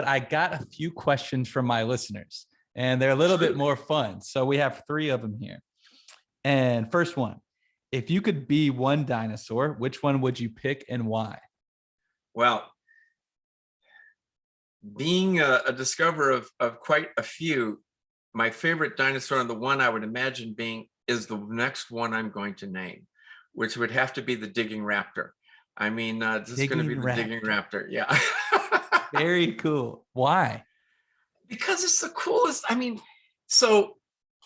I got a few questions from my listeners, and they're a little bit more fun. So we have 3 of them here. And first one, if you could be one dinosaur, which one would you pick and why? Well, being a discoverer of quite a few, my favorite dinosaur and the one I would imagine being is the next one I'm going to name, which would have to be the digging raptor. I mean, this is going to be the digging raptor. Yeah. Very cool. Why? Because it's the coolest. I mean, so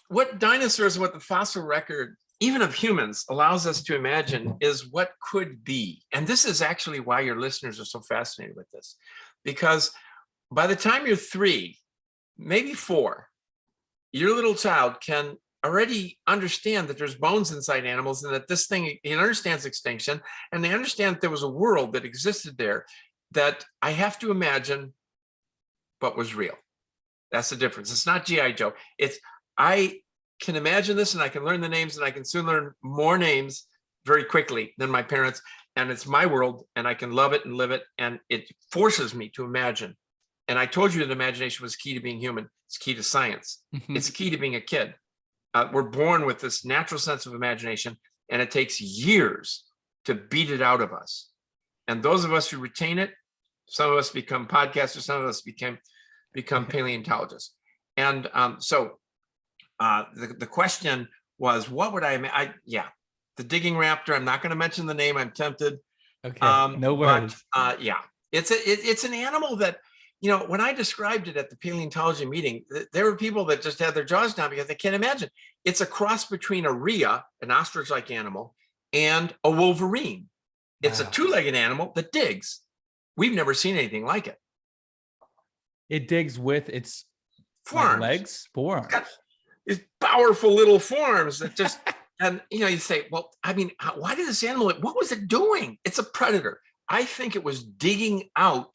what dinosaurs, what the fossil record, even of humans, allows us to imagine is what could be. And this is actually why your listeners are so fascinated with this, because by the time you're 3, maybe 4, your little child can already understand that there's bones inside animals and that this thing, it understands extinction, and they understand that there was a world that existed there that I have to imagine what was real. That's the difference. It's not G.I. Joe. It's, I can imagine this and I can learn the names, and I can soon learn more names very quickly than my parents. And it's my world and I can love it and live it. And it forces me to imagine. And I told you that imagination was key to being human. It's key to science. It's key to being a kid. We're born with this natural sense of imagination, and it takes years to beat it out of us. And those of us who retain it, some of us become podcasters, some of us become paleontologists. And so the question was, what would the digging raptor. I'm not going to mention the name. I'm tempted. Okay, no worries. But yeah, it's an animal that, you know, when I described it at the paleontology meeting, there were people that just had their jaws down because they can't imagine. It's a cross between a rhea, an ostrich-like animal, and a wolverine. It's a 2-legged animal that digs. We've never seen anything like it. It digs with its forearms. Forearms. It's got these powerful little forearms that just, and you know, you say, well, I mean, why did this animal, what was it doing? It's a predator. I think it was digging out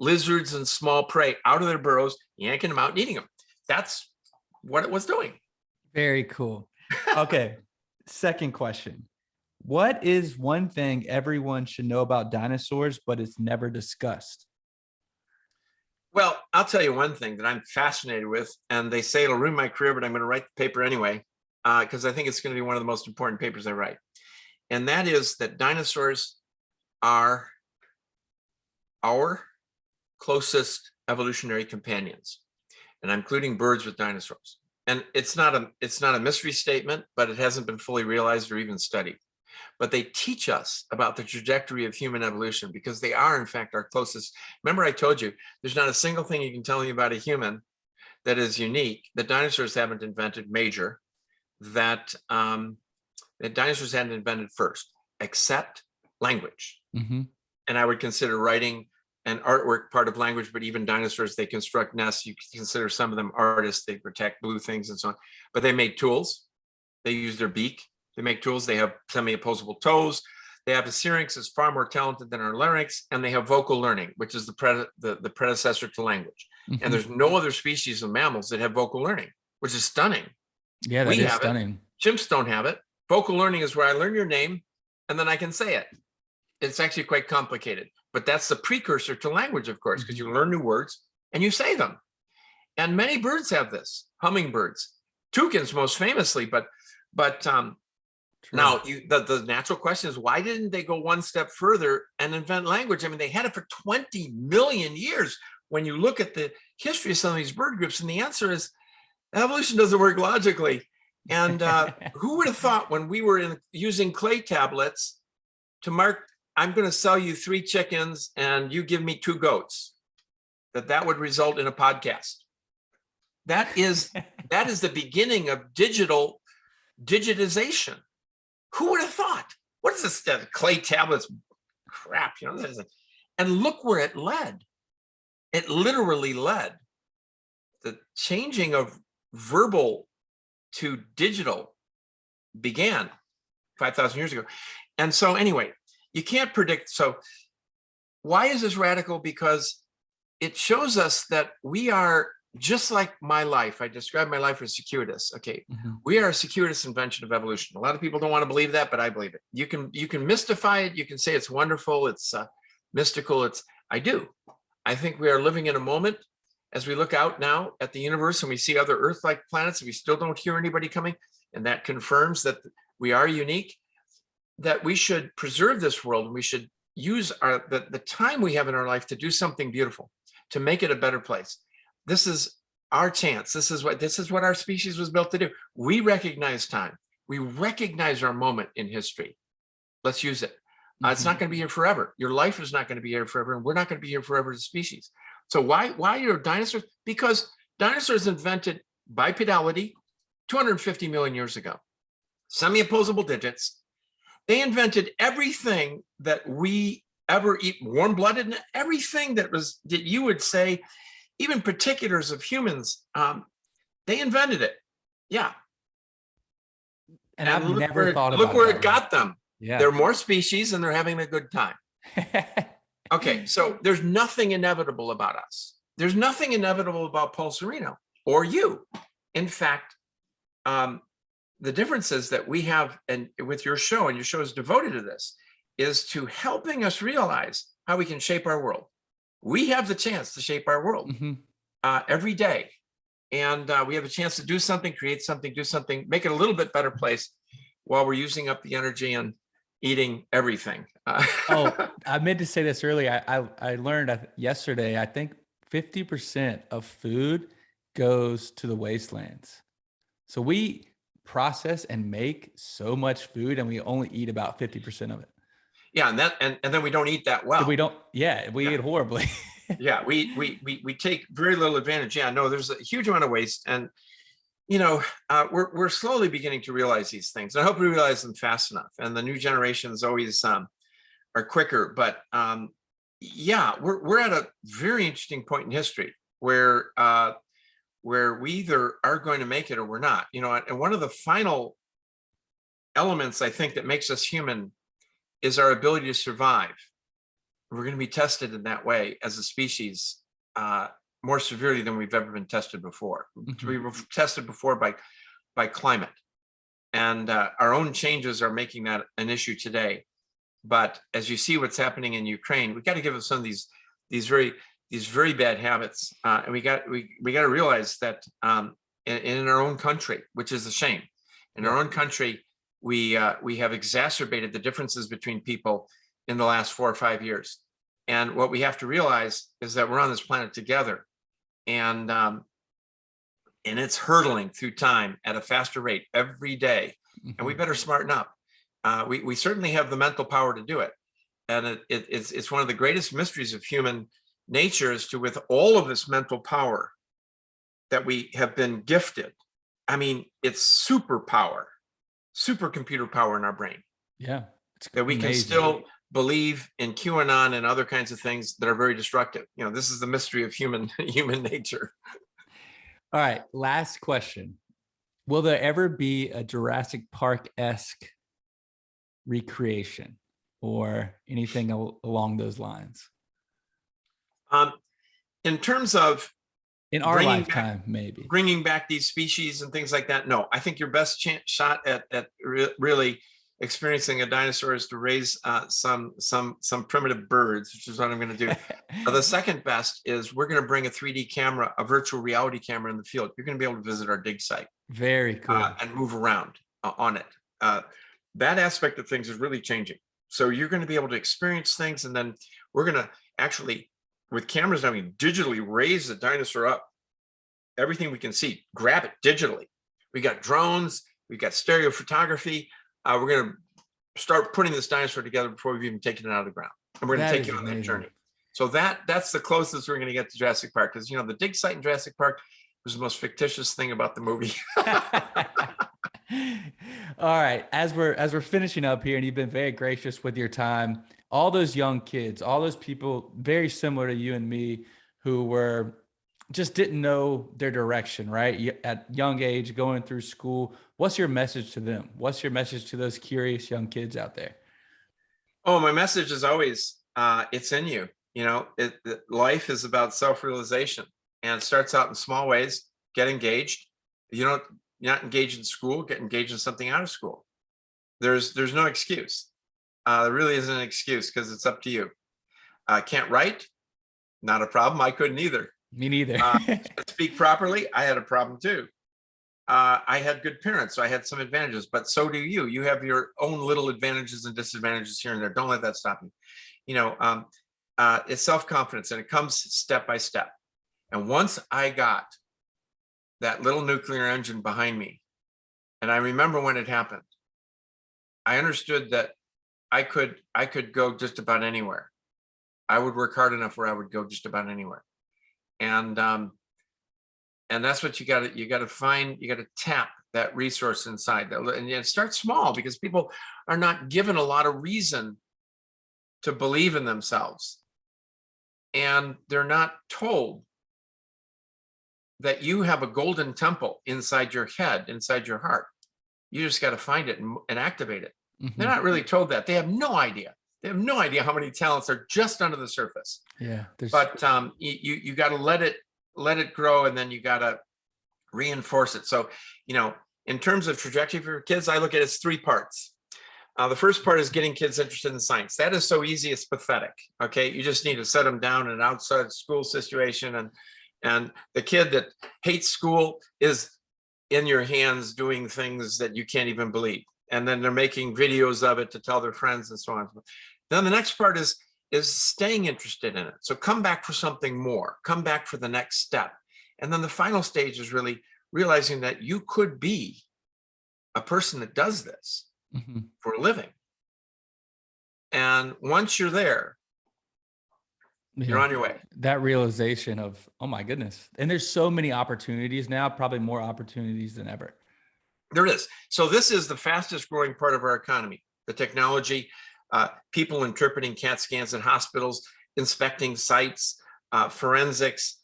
lizards and small prey out of their burrows, yanking them out and eating them. That's what it was doing. Very cool. Okay. Second question. What is one thing everyone should know about dinosaurs, but it's never discussed? Well, I'll tell you one thing that I'm fascinated with, and they say it'll ruin my career, but I'm going to write the paper anyway, because I think it's going to be one of the most important papers I write. And that is that dinosaurs are our closest evolutionary companions, and I'm including birds with dinosaurs. And it's not a mystery statement, but it hasn't been fully realized or even studied. But they teach us about the trajectory of human evolution because they are, in fact, our closest. Remember, I told you, there's not a single thing you can tell me about a human that is unique, that dinosaurs haven't invented major, that dinosaurs hadn't invented first, except language. Mm-hmm. And I would consider writing and artwork part of language, but even dinosaurs, they construct nests. You can consider some of them artists, they protect blue things and so on. But they made tools, they use their beak. They make tools. They have semi-opposable toes. They have a syrinx is far more talented than our larynx, and they have vocal learning, which is the predecessor to language. Mm-hmm. And there's no other species of mammals that have vocal learning, which is stunning. Yeah, that is stunning. Chimps don't have it. Vocal learning is where I learn your name, and then I can say it. It's actually quite complicated, but that's the precursor to language, of course, because you learn new words and you say them. And many birds have this. Hummingbirds, toucans most famously, but now, the natural question is, why didn't they go one step further and invent language? I mean, they had it for 20 million years when you look at the history of some of these bird groups. And the answer is evolution doesn't work logically. And who would have thought when we were using clay tablets to mark, I'm going to sell you 3 chickens and you give me 2 goats, that would result in a podcast. That is the beginning of digitization. Who would have thought? What is this clay tablets crap? You know, and look where it led. It literally led. The changing of verbal to digital began 5,000 years ago. And so anyway, you can't predict. So why is this radical? Because it shows us that we are just like my life. I describe my life as circuitous. Okay, we are a circuitous invention of evolution. A lot of people don't want to believe that, but I believe it. You can mystify it. You can say it's wonderful. It's mystical. I do. I think we are living in a moment as we look out now at the universe and we see other Earth-like planets and we still don't hear anybody coming, and that confirms that we are unique, that we should preserve this world and we should use the time we have in our life to do something beautiful, to make it a better place. This is our chance. This is what our species was built to do. We recognize time. We recognize our moment in history. Let's use it. It's not going to be here forever. Your life is not going to be here forever, and we're not going to be here forever as a species. So why are dinosaurs? Because dinosaurs invented bipedality 250 million years ago. Semi-opposable digits. They invented everything that we ever eat, warm-blooded, and everything that you would say, even particulars of humans, they invented it. Yeah. And I've never thought about it. Look where it got them. Yeah. They're more species and they're having a good time. Okay, so there's nothing inevitable about us. There's nothing inevitable about Paul Sereno or you. In fact, the difference is that we have, and with your show, and your show is devoted to this, is to helping us realize how we can shape our world. We have the chance to shape our world every day. And we have a chance to do something, create something, do something, make it a little bit better place while we're using up the energy and eating everything. Oh, I meant to say this earlier. I learned yesterday, I think 50% of food goes to the wastelands. So we process and make so much food and we only eat about 50% of it. Yeah, and then we don't eat that well. We don't, we eat horribly. Yeah, we take very little advantage. Yeah, no, there's a huge amount of waste. And we're slowly beginning to realize these things. I hope we realize them fast enough. And the new generations always are quicker. But yeah, we're at a very interesting point in history where we either are going to make it or we're not. And one of the final elements I think that makes us human is our ability to survive. We're going to be tested in that way as a species more severely than we've ever been tested before. We were tested before by climate, and our own changes are making that an issue today. But as you see what's happening in Ukraine, we got to give up some of these very bad habits, and we got to realize that in our own country, which is a shame, in our own country, we have exacerbated the differences between people in the last 4 or 5 years. And what we have to realize is that we're on this planet together, and it's hurtling through time at a faster rate every day. And we better smarten up. We certainly have the mental power to do it. And it's one of the greatest mysteries of human nature is to, with all of this mental power that we have been gifted, I mean, it's superpower, supercomputer power in our brain. Yeah. That we can still believe in QAnon and other kinds of things that are very destructive. This is the mystery of human nature. All right. Last question. Will there ever be a Jurassic Park-esque recreation or anything along those lines? In terms of in our lifetime, maybe bringing back these species and things like that. No, I think your best shot at really experiencing a dinosaur is to raise some primitive birds, which is what I'm going to do. The second best is we're going to bring a 3D camera, a virtual reality camera in the field. You're going to be able to visit our dig site. Very cool. And move around on it. That aspect of things is really changing. So you're going to be able to experience things, and then we're going to actually, with cameras, I mean, digitally raise the dinosaur up. Everything we can see, grab it digitally. We got drones, we got stereo photography. We're going to start putting this dinosaur together before we've even taken it out of the ground. And we're going to take you on that journey. So that's the closest we're going to get to Jurassic Park, because the dig site in Jurassic Park was the most fictitious thing about the movie. All right, as we're finishing up here, and you've been very gracious with your time, all those young kids, all those people very similar to you and me who just didn't know their direction, right? At young age, going through school, what's your message to them? What's your message to those curious young kids out there? Oh, my message is always, it's in you. Life is about self-realization, and it starts out in small ways. Get engaged. You're not engaged in school, get engaged in something out of school. There's no excuse. There really isn't an excuse, because it's up to you. Can't write? Not a problem. I couldn't either. Me neither. Speak properly. I had a problem too. I had good parents, so I had some advantages, but so do you. You have your own little advantages and disadvantages here and there. Don't let that stop you. You know, it's self-confidence, and it comes step by step. And once I got that little nuclear engine behind me, and I remember when it happened, I understood that I could go just about anywhere. I would work hard enough where I would go just about anywhere. And that's what you got to find. You got to tap that resource inside, and start small, because people are not given a lot of reason to believe in themselves, and they're not told that you have a golden temple inside your head, inside your heart. You just got to find it and activate it. They're not really told that. They have no idea. They have no idea how many talents are just under the surface. Yeah. But you got to let it grow, and then you got to reinforce it. So, you know, in terms of trajectory for kids, I look at it as 3 parts. The first part is getting kids interested in science. That is so easy, it's pathetic. Okay, you just need to set them down in an outside school situation, and the kid that hates school is in your hands doing things that you can't even believe. And then they're making videos of it to tell their friends and so on. Then the next part is staying interested in it. So come back for something more, come back for the next step. And then the final stage is really realizing that you could be a person that does this for a living. And once you're there, you're on your way. That realization of, oh my goodness. And there's so many opportunities now, probably more opportunities than ever. There is. So this is the fastest growing part of our economy, the technology, people interpreting CAT scans in hospitals, inspecting sites, forensics,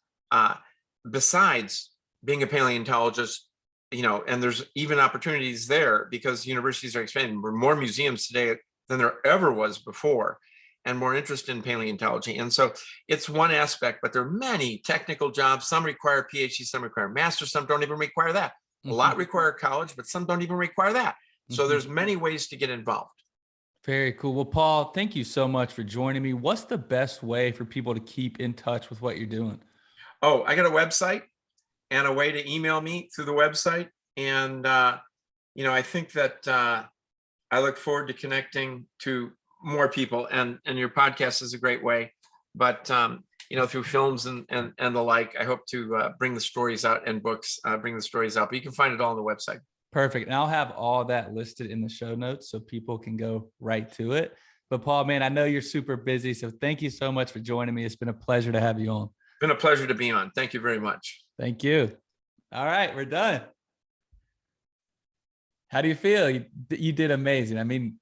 besides being a paleontologist, you know, and there's even opportunities there because universities are expanding. There are more museums today than there ever was before, and more interest in paleontology. And so it's one aspect, but there are many technical jobs. Some require PhD, some require master's, some don't even require that. A lot require college, but some don't even require that. So there's many ways to get involved. Very cool. Well, Paul, thank you so much for joining me. What's the best way for people to keep in touch with what you're doing? Oh, I got a website and a way to email me through the website. And, you know, I think that I look forward to connecting to more people, and your podcast is a great way. But, you know, through films and the like, I hope to bring the stories out, and books, bring the stories out. But you can find it all on the website. Perfect. And I'll have all that listed in the show notes so people can go right to it. But Paul, man, I know you're super busy, so thank you so much for joining me. It's been a pleasure to have you on. It's been a pleasure to be on. Thank you very much. Thank you. All right, we're done. How do you feel? You did amazing. I mean,